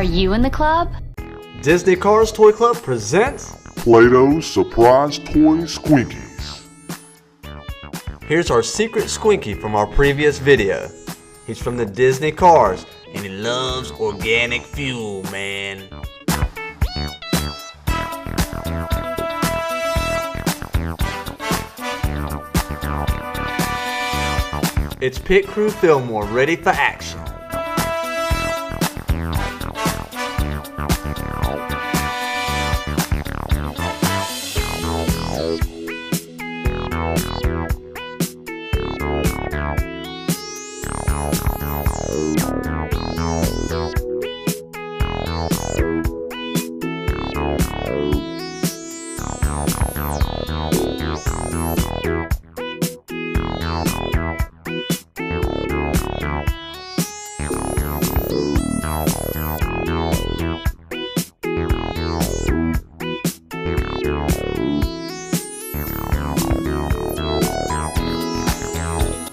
Are you in the club? Disney Cars Toy Club presents Play-Doh Surprise Toy Squinkies. Here's our secret Squinky from our previous video. He's from the Disney Cars and he loves organic fuel, man. It's Pit Crew Fillmore ready for action.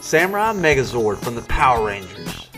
Samurai Megazord from the Power Rangers.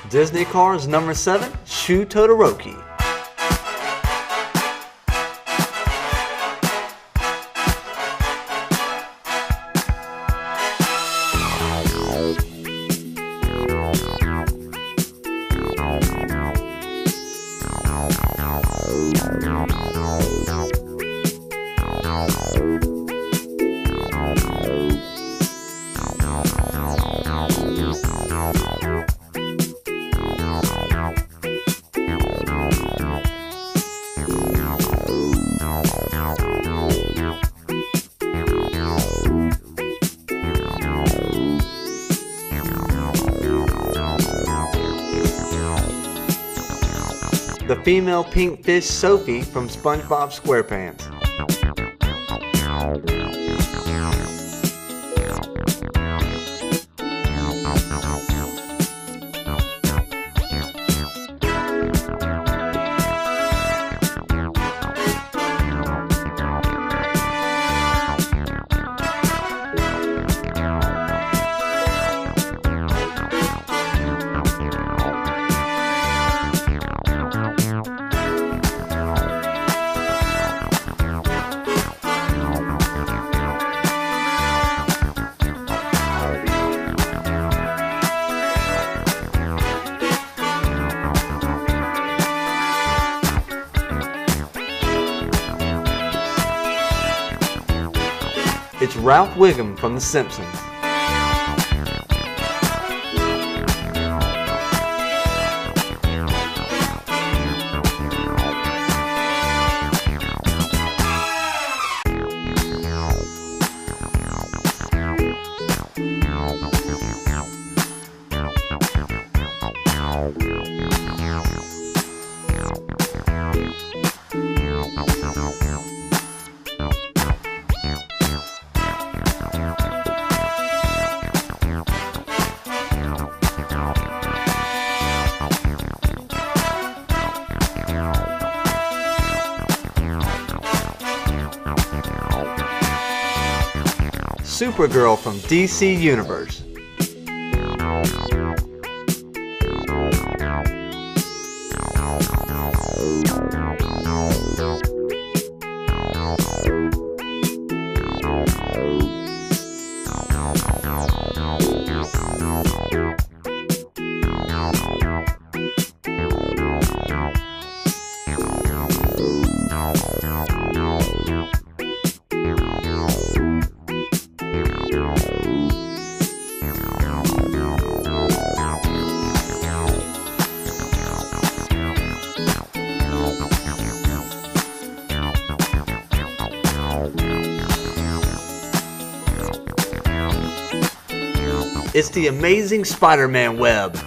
Disney Cars number 7, Shu Todoroki. The female pink fish Sofia from SpongeBob SquarePants. It's Ralph Wiggum from The Simpsons. Supergirl from DC Universe. It's the amazing Spiderman web.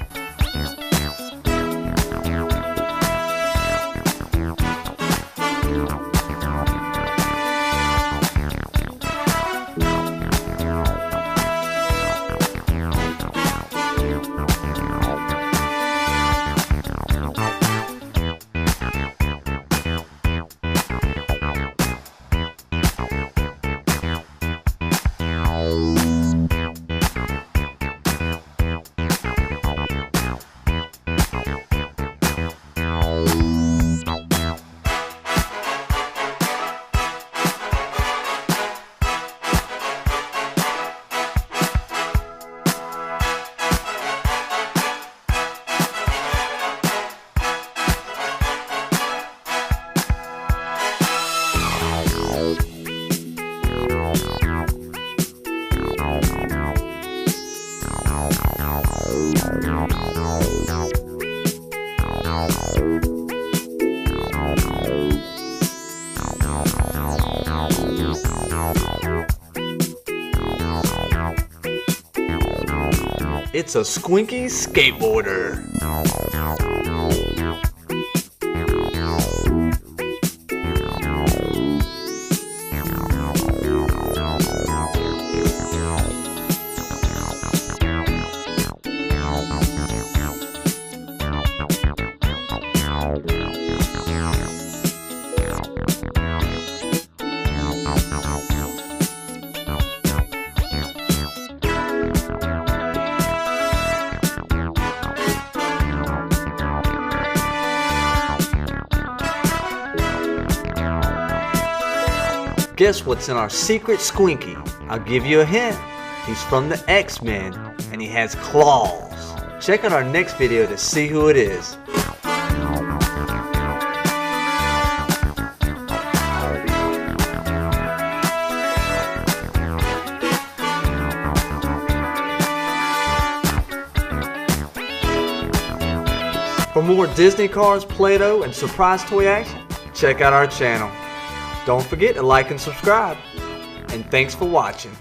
It's a Squinkies skateboarder. Guess what's in our secret Squinky? I'll give you a hint. He's from the X-Men and he has claws. Check out our next video to see who it is. For more Disney Cars, Play-Doh, and surprise toy action, check out our channel. Don't forget to like and subscribe. And thanks for watching.